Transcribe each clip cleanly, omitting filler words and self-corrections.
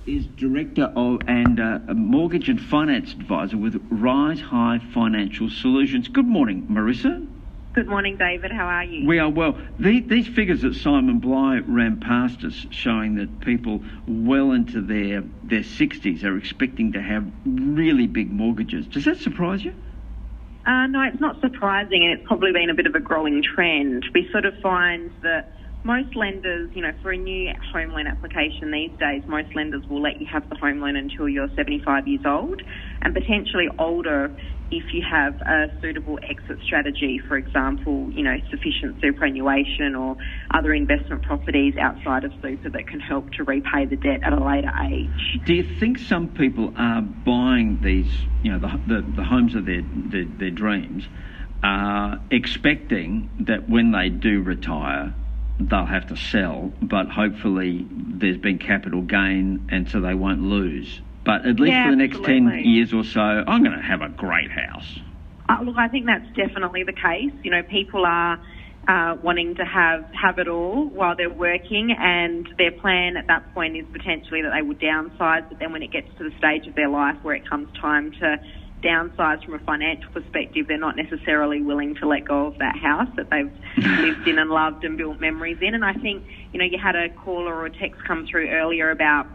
is Director of and a Mortgage and Finance Advisor with Rise High Financial Solutions. Good morning, Marissa. Good morning, David. How are you? We are well. These figures that Simon Bly ran past us showing that people well into their 60s are expecting to have really big mortgages. Does that surprise you? No, it's not surprising, and it's probably been a bit of a growing trend. We sort of find that most lenders, for a new home loan application these days, most lenders will let you have the home loan until you're 75 years old, and potentially older if you have a suitable exit strategy, for example, sufficient superannuation or other investment properties outside of super that can help to repay the debt at a later age. Do you think some people are buying these, the homes of their dreams, expecting that when they do retire, they'll have to sell, but hopefully there's been capital gain and so they won't lose? But at least for the next absolutely. 10 years or so, I'm going to have a great house. Look, I think that's definitely the case. People are wanting to have it all while they're working, and their plan at that point is potentially that they would downsize, but then when it gets to the stage of their life where it comes time to downsize from a financial perspective, they're not necessarily willing to let go of that house that they've lived in and loved and built memories in. And I think, you had a caller or a text come through earlier about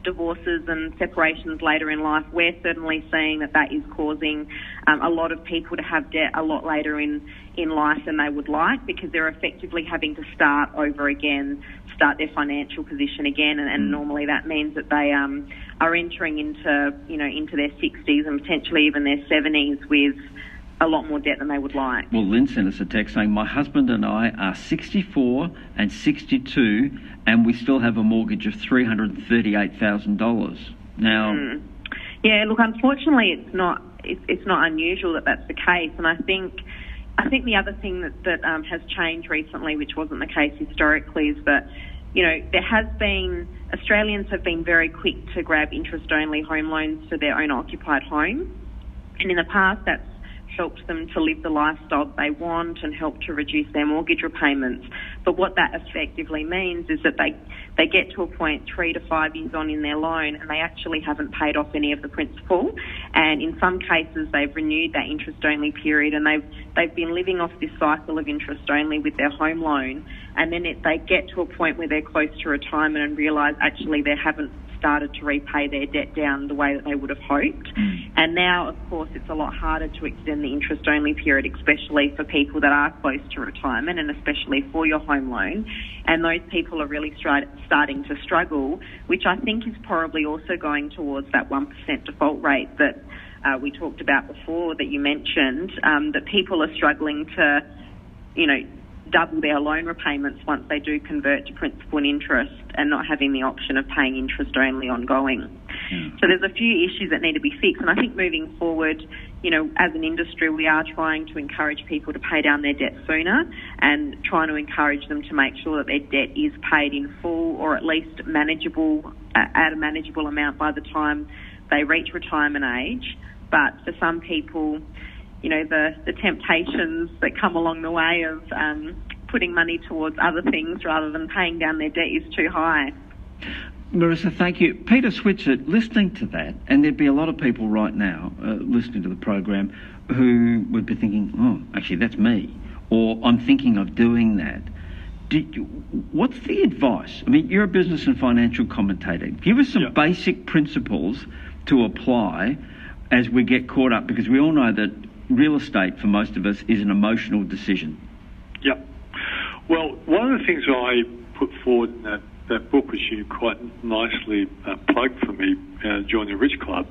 divorces and separations later in life. We're certainly seeing that is causing a lot of people to have debt a lot later in life than they would like, because they're effectively having to start over again, start their financial position again, and normally that means that they are entering into their 60s and potentially even their 70s with a lot more debt than they would like. Well, Lynn sent us a text saying, my husband and I are 64 and 62 and we still have a mortgage of $338,000. Now... Yeah, look, unfortunately it's not unusual that that's the case, and I think the other thing that has changed recently, which wasn't the case historically, is that Australians have been very quick to grab interest-only home loans for their own occupied home, and in the past that's helped them to live the lifestyle they want and help to reduce their mortgage repayments. But what that effectively means is that they get to a point 3 to 5 years on in their loan and they actually haven't paid off any of the principal, and in some cases they've renewed that interest-only period and they've been living off this cycle of interest-only with their home loan, and then they get to a point where they're close to retirement and realise actually they haven't started to repay their debt down the way that they would have hoped. And now, of course, it's a lot harder to extend the interest-only period, especially for people that are close to retirement and especially for your home loan. And those people are really starting to struggle, which I think is probably also going towards that 1% default rate that we talked about before, that you mentioned, that people are struggling to, double their loan repayments once they do convert to principal and interest and not having the option of paying interest only ongoing. So there's a few issues that need to be fixed, and I think moving forward, as an industry, we are trying to encourage people to pay down their debt sooner and trying to encourage them to make sure that their debt is paid in full or at least manageable, at a manageable amount by the time they reach retirement age. But for some people, the temptations that come along the way of putting money towards other things rather than paying down their debt is too high. Marissa, thank you. Peter Switzer, listening to that, and there'd be a lot of people right now listening to the program who would be thinking, oh, actually, that's me, or I'm thinking of doing that. What's the advice? I mean, you're a business and financial commentator. Give us some basic principles to apply as we get caught up, because we all know that real estate for most of us is an emotional decision. Yep. Well, one of the things I put forward in that book, which you quite nicely plugged for me, Join the Rich Club,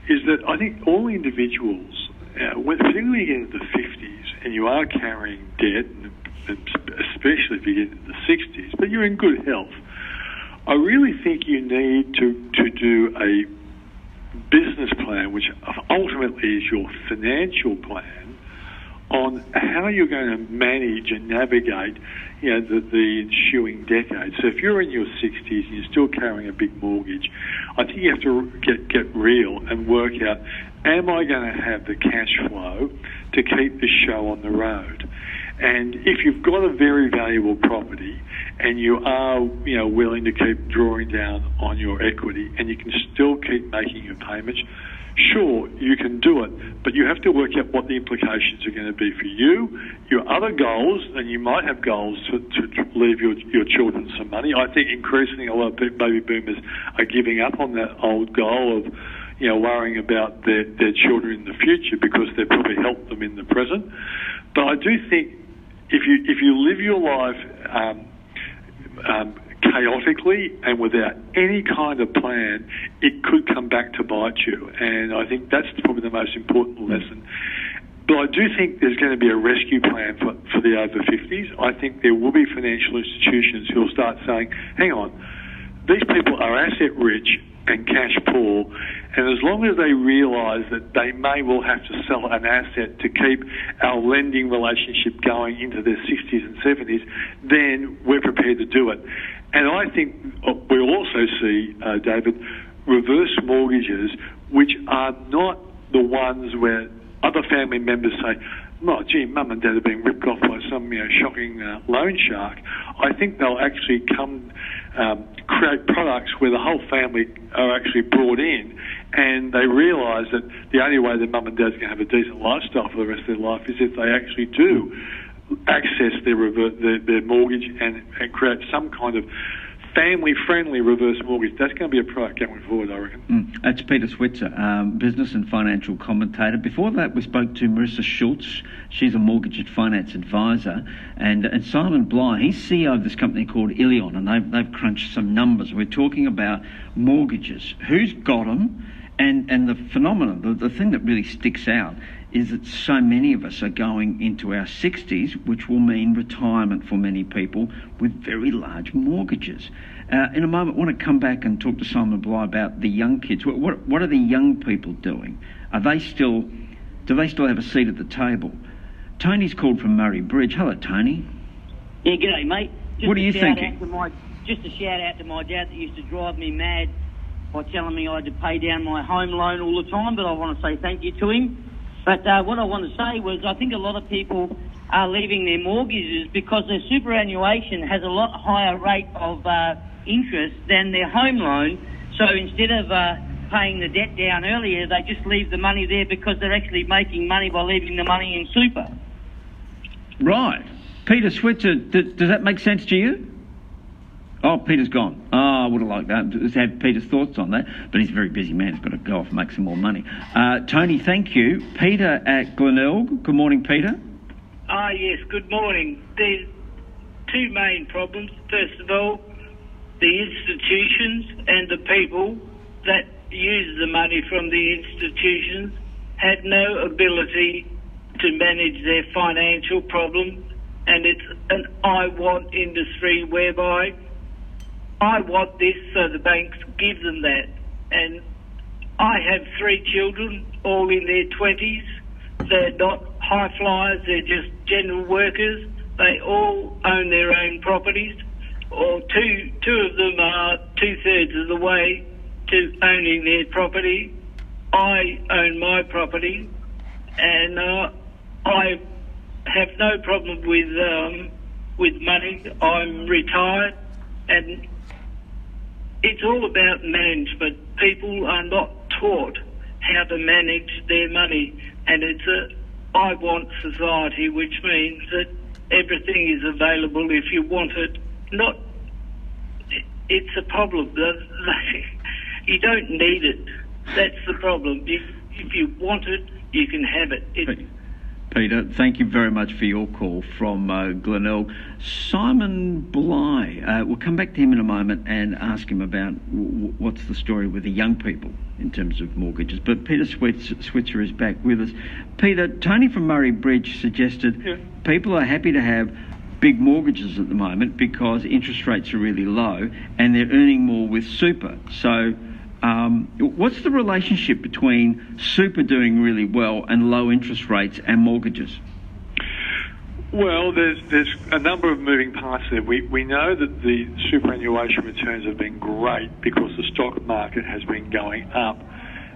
is that I think all individuals, particularly in the 50s, and you are carrying debt, especially if you get into the 60s, but you're in good health, I really think you need to do a business plan, which ultimately is your financial plan, on how you're going to manage and navigate, the ensuing decade. So if you're in your 60s and you're still carrying a big mortgage, I think you have to get real and work out, am I going to have the cash flow to keep this show on the road? And if you've got a very valuable property and you are, willing to keep drawing down on your equity, and you can still keep making your payments, sure, you can do it, but you have to work out what the implications are going to be for you, your other goals, and you might have goals to leave your children some money. I think increasingly a lot of baby boomers are giving up on that old goal of, worrying about their children in the future because they've probably helped them in the present. But I do think if you live your life chaotically and without any kind of plan, it could come back to bite you. And I think that's probably the most important lesson. But I do think there's going to be a rescue plan for the over 50s. I think there will be financial institutions who will start saying, hang on, these people are asset rich and cash poor, and as long as they realise that they may well have to sell an asset to keep our lending relationship going into their 60s and 70s, then we're prepared to do it. And I think we'll also see, David, reverse mortgages, which are not the ones where other family members say, oh, gee, mum and dad are being ripped off by some shocking loan shark. I think they'll actually create products where the whole family are actually brought in, and they realise that the only way their mum and dad's going to have a decent lifestyle for the rest of their life is if they actually do access their mortgage and create some kind of family-friendly reverse mortgage. That's going to be a product going forward, I reckon. That's Peter Switzer, business and financial commentator. Before that, we spoke to Marissa Schultz. She's a mortgage and finance advisor. And Simon Bly, he's CEO of this company called Illion, and they've crunched some numbers. We're talking about mortgages. Who's got them? And the phenomenon, the thing that really sticks out is that so many of us are going into our 60s, which will mean retirement for many people with very large mortgages. In a moment, I want to come back and talk to Simon Bly about the young kids. What are the young people doing? Do they still have a seat at the table? Tony's called from Murray Bridge. Hello, Tony. Yeah, g'day, mate. What are you thinking? Just a shout out to my dad that used to drive me mad by telling me I had to pay down my home loan all the time, but I want to say thank you to him. But what I want to say was I think a lot of people are leaving their mortgages because their superannuation has a lot higher rate of interest than their home loan. So instead of paying the debt down earlier, they just leave the money there because they're actually making money by leaving the money in super. Right. Peter Switzer, does that make sense to you? Oh, Peter's gone. Oh, I would have liked that. Let's have Peter's thoughts on that. But he's a very busy man. He's got to go off and make some more money. Tony, thank you. Peter at Glenelg. Good morning, Peter. Yes, good morning. There's two main problems. First of all, the institutions and the people that use the money from the institutions had no ability to manage their financial problems, and it's an I want industry whereby I want this, so the banks give them that. And I have 3 children, all in their 20s. They're not high flyers, they're just general workers. They all own their own properties, or two of them are 2/3 of the way to owning their property. I own my property, and I have no problem with money. I'm retired, and it's all about management. People are not taught how to manage their money, and it's a I want society, which means that everything is available if you want it. It's a problem. You don't need it. That's the problem. If you want it, you can have it. Peter, thank you very much for your call from Glenelg. Simon Bly, we'll come back to him in a moment and ask him about what's the story with the young people in terms of mortgages. But Peter Switzer is back with us. Peter, Tony from Murray Bridge suggested people are happy to have big mortgages at the moment because interest rates are really low and they're earning more with super. So what's the relationship between super doing really well and low interest rates and mortgages? Well, there's a number of moving parts there. We know that the superannuation returns have been great because the stock market has been going up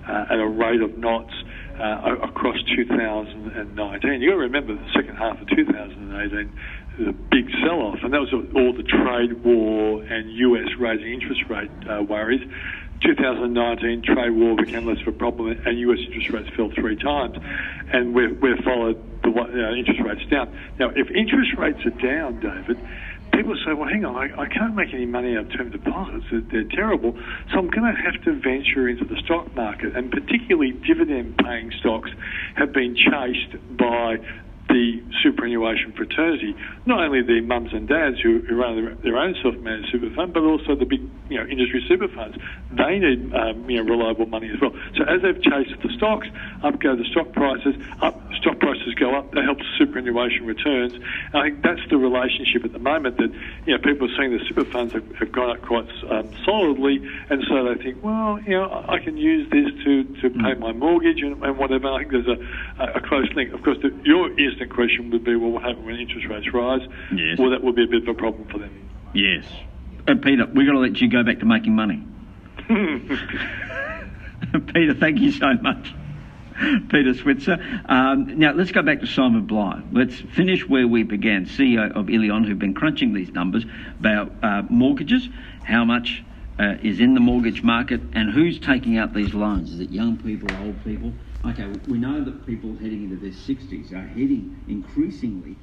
at a rate of knots across 2019. You've got to remember the second half of 2018, the big sell-off, and that was all the trade war and US raising interest rate worries. 2019, trade war became less of a problem, and US interest rates fell 3 times, and we've followed the interest rates down. Now, if interest rates are down, David, people say, well, hang on, I can't make any money out of term deposits. They're terrible, so I'm going to have to venture into the stock market, and particularly dividend-paying stocks have been chased by the superannuation fraternity, not only the mums and dads who run their own self-managed super fund, but also the big industry super funds. They need reliable money as well. So as they've chased the stocks, up go the stock prices, stock prices go up, that helps superannuation returns. And I think that's the relationship at the moment, that people are seeing the super funds have gone up quite solidly, and so they think, well, I can use this to pay my mortgage and whatever. I think there's a close link. Of course, your instant question would be, well, what happens when interest rates rise? Yes. Well, that would be a bit of a problem for them. Yes. Peter, we've got to let you go back to making money. Peter, thank you so much. Peter Switzer. Now, let's go back to Simon Bligh. Let's finish where we began. CEO of Illion, who've been crunching these numbers about mortgages, how much is in the mortgage market, and who's taking out these loans. Is it young people, old people? Okay, we know that people heading into their 60s are heading increasingly